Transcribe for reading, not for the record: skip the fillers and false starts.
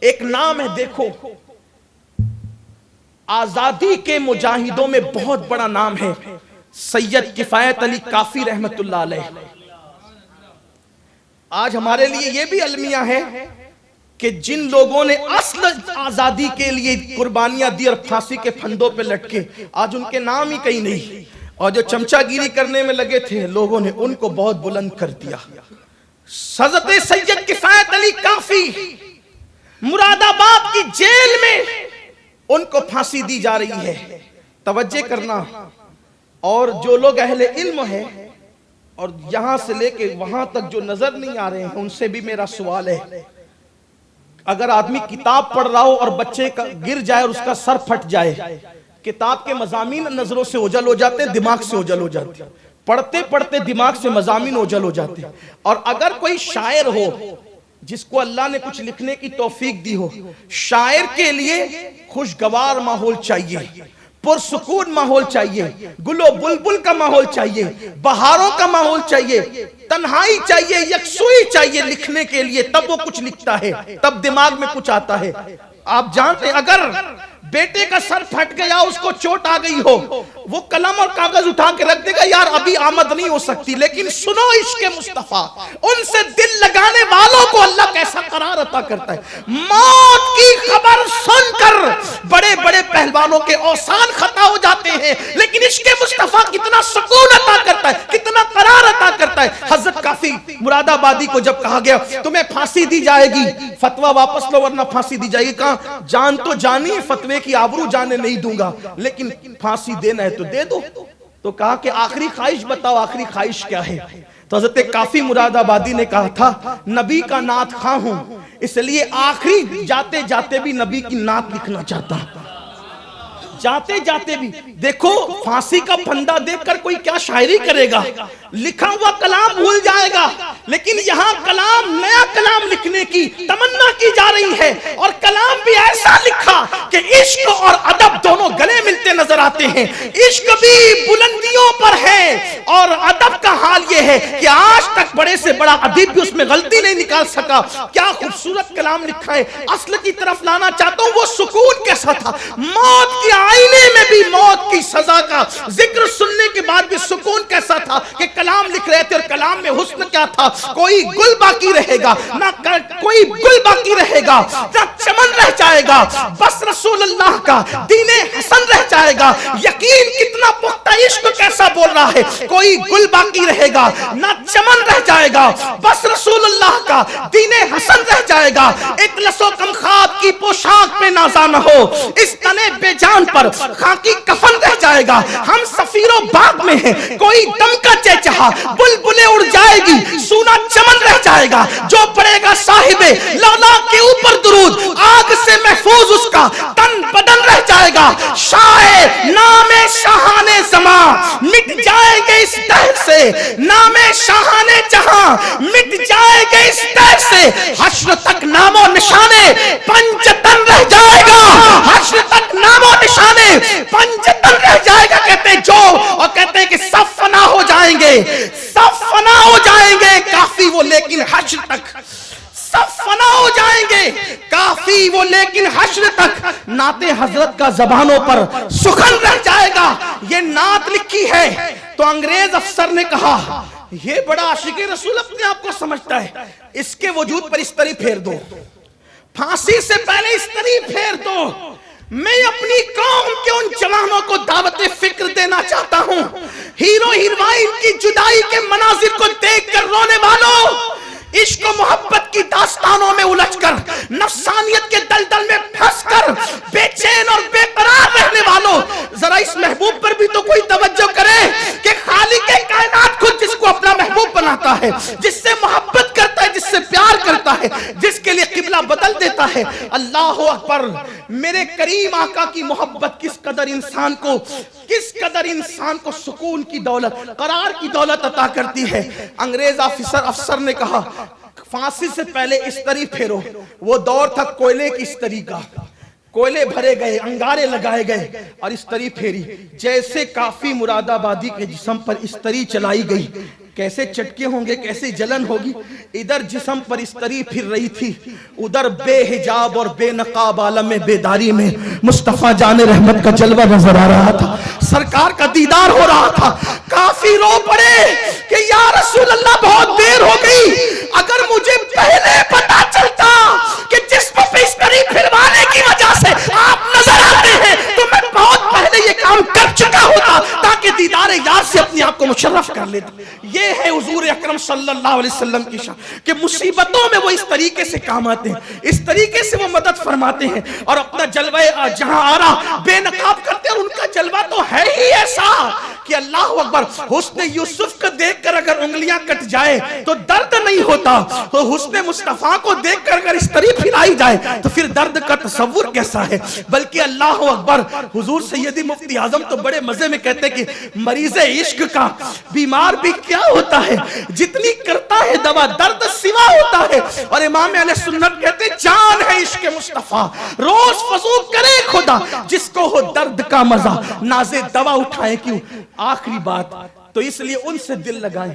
ایک نام ہے، دیکھو آزادی کے مجاہدوں میں بہت بڑا نام ہے سید کفایت علی کافی رحمت اللہ علیہ۔ آج ہمارے لیے یہ بھی المیہ ہے کہ جن لوگوں نے اصل آزادی کے لیے قربانیاں دی اور پھانسی کے پھندوں پہ لٹکے، آج ان کے نام ہی کہیں نہیں، اور جو چمچا گیری کرنے میں لگے تھے لوگوں نے ان کو بہت بلند کر دیا۔ حضرت سید کفایت علی کافی مراد آباد کی جیل میں ان کو پھانسی دی جا رہی ہے۔ توجہ کرنا، اور جو لوگ اہل علم ہیں اور یہاں سے لے کے وہاں تک جو نظر نہیں آ رہے ہیں ان سے بھی میرا سوال ہے، اگر آدمی کتاب پڑھ رہا ہو اور بچے کا گر جائے اور اس کا سر پھٹ جائے، کتاب کے مضامین نظروں سے اوجھل ہو جاتے ہیں، دماغ سے اوجھل ہو جاتے ہیں، پڑھتے پڑھتے دماغ سے مضامین اوجھل ہو جاتے ہیں۔ اور اگر کوئی شاعر ہو جس کو اللہ نے کچھ لکھنے کی توفیق دی ہو، شاعر کے لیے خوشگوار ماحول چاہیے، پرسکون ماحول چاہیے، گل و بلبل کا ماحول چاہیے، بہاروں کا ماحول چاہیے، تنہائی چاہیے، یکسوئی چاہیے لکھنے کے لیے، تب وہ کچھ لکھتا ہے، تب دماغ میں کچھ آتا ہے۔ آپ جانتے ہیں اگر بیٹے کا سر پھٹ گیا، اس کو چوٹ آ گئی ہو، وہ قلم اور کاغذ اٹھا کے رکھ دے گا، یار ابھی آمد نہیں ہو سکتی، لیکن سنو عشق مصطفیٰ، ان سے دل لگانے والوں کو اللہ کیسا قرار عطا کرتا ہے۔ موت کی خبر سن کر بڑے بڑے پہلوانوں کے اوسان خطا ہو جاتے ہیں، لیکن عشق مصطفیٰ کتنا سکون عطا کرتا ہے، کتنا قرار عطا کرتا ہے۔ حضرت کافی مراد آبادی کو جب کہا گیا تمہیں پھانسی دی جائے گی، فتویٰ واپس لو ورنہ پھانسی دی جائے گی، کہا جان تو جانی، فتوے کی آبرو جانے نہیں دوں گا، لیکن پھانسی دینا ہے تو دے دو۔ تو کہا کہ آخری خواہش بتاؤ، آخری خواہش کیا ہے؟ تو حضرت کافی مراد آبادی نے کہا تھا نبی کا نعت خواہ ہوں، اس لیے آخری جاتے جاتے بھی نبی کی نعت لکھنا چاہتا ہوں۔ جاتے جاتے بھی دیکھو، پھانسی کا پھندا دیکھ کر کوئی کیا شاعری کرے گا، لکھا ہوا کلام بھول جائے گا، لیکن یہاں کلام، نیا کلام لکھنے کی تمنا کی جا رہی ہے، اور کلام بھی ایسا لکھا کہ عشق اور ادب دونوں گلے ملتے نظر آتے ہیں۔ عشق بھی بلندیوں پر ہے اور ادب کا حال یہ ہے کہ آج تک بڑے سے بڑا ادیب بھی اس میں غلطی نہیں نکال سکا۔ کیا خوبصورت کلام لکھا ہے، اصل کی طرف لانا چاہتا ہوں، وہ سکون کیسا تھا، موت کی آئینے میں بھی موت کی سزا کا ذکر سننے کے بعد بھی سکون کیسا تھا کہ کلام لکھ رہے تھے، اور کلام میں حسن کیا تھا، کوئی گل باقی رہے گا نہ، کوئی گل باقی رہے گا نہ چمن رہ جائے گا، بس رسول اللہ کا دین حسن رہ جائے گا۔ یقین کتنا پختہ عشق کیسا بول رہا ہے، کوئی گل باقی رہے گا نہ چمن رہ جائے گا، بس رسول اللہ کا دین حسن رہ جائے گا۔ ایک لسو کم خواب کی پوشاک پہ نازا نہ ہو، اس تنے بے جان پر خاکی کفن رہ جائے گا۔ ہم سفیر و باغ میں ہیں، کوئی دم کا چہچہا، بلبلیں اڑ جائے گی، سونا چمن رہ جائے گا۔ جو پڑے گا صاحب لولا کے اوپر درود، آگ سے محفوظ اس کا تن بدن رہ جائے گا۔ شاہ نام شاہان زمان مٹ جائے گے اس دہر سے، نام شاہان جہاں مٹ جائے گے اس دہر سے، حشر تک نام و نشانے پنجتن رہ جائے گا، حشر تک نام و نشانے پنجتن رہ جائے گا۔ کہتے ہیں جو، اور کہتے ہیں کہ سب فنا ہو جائیں گے، سب فنا ہو جائیں گے، کافی وہ لیکن حشر تک، سب فنا ہو جائیں گے، کافی وہ لیکن حشر تک نعت حضرت کا زبانوں پر سخن رہ جائے گا۔ یہ نعت لکھی ہے تو انگریز افسر نے کہا یہ بڑا عاشق رسول اپنے آپ کو سمجھتا ہے، اس کے وجود پر استری پھیر دو، پھانسی سے پہلے استری پھیر دو۔ میں اپنی قوم کے ان جوانوں کو دعوت فکر دینا چاہتا ہوں، ہیرو ہیروئن کی جدائی کے مناظر کو دیکھ کر رونے والوں، عشق و محبت کی داستانوں میں الجھ کر، نفسانیت کے دلدل میں پھنس کر بے چین اور بے قرار رہنے والوں، ذرا اس محبوب پر بھی تو کوئی توجہ کرے کہ خالق کائنات خود جس کو اپنا محبوب بناتا ہے، جس سے محبت کرتا ہے، جس سے پیار کرتا ہے، جس کے لیے قبلہ بدل دیتا ہے۔ اللہ اکبر! میرے کریم آقا کی محبت کس قدر انسان کو سکون کی دولت، قرار کی دولت عطا کرتی ہے۔ انگریز افسر نے کہا پھانسی سے پہلے استری پھیرو۔ وہ دور تھا کوئلے کی استری کا، کوئلے بھرے گئے، انگارے لگائے گئے اور استری پھیری، جیسے کافی مراد آبادی کے جسم پر استری چلائی گئی، کیسے چٹکے ہوں گے، کیسے جلن ہوگی۔ ادھر جسم پر استری پھر رہی تھی، ادھر بے حجاب اور بے نقاب عالم بیداری میں مصطفیٰ جان رحمت کا جلوہ نظر آ رہا تھا، سرکار کا دیدار ہو رہا تھا۔ کافی رو پڑے کہ یا رسول اللہ بہت دیر ہو گئی، اگر مجھے پہلے پتا چلتا کہ جسم پہ استری پھروانے کی وجہ سے آپ نظر آتے ہیں تو میں بہت پہلے یہ کام کر چکا ہوتا تاکہ دیدار یار سے اپنے آپ کو مشرف کر لیتا۔ یہ ہے حضور اکرم صلی اللہ علیہ وسلم کی شان کہ مصیبتوں میں وہ اس طریقے سے کام آتے ہیں، اس طریقے سے وہ مدد فرماتے ہیں اور اپنا جلوہ جہاں آرا بے نقاب کرتے ہیں۔ اور ان کا جلوہ تو ہے ہی ایسا کہ اللہ اکبر، حسن یوسف کو دیکھ کر اگر انگلیاں کٹ جائے تو درد نہیں ہوتا، حسن مصطفیٰ کو دیکھ کر اگر اس طریق پھرائی جائے تو پھر درد کا تصور کیسا ہے۔ بلکہ اللہ اکبر، حضور سیدی مفتی اعظم تو بڑے مزے میں کہتے ہیں کہ مریض عشق کا بیمار بھی کیا ہوتا ہے، جتنی کرتا ہے دوا درد سوا ہوتا ہے۔ اور امام اہل سنت کہتے ہیں جان ہے عشق مصطفیٰ، روز فضول کرے خدا، جس کو ہو درد کا مزہ نازے دوا اٹھائے کیوں۔ آخری بات تو اس لیے ان سے دل لگائیں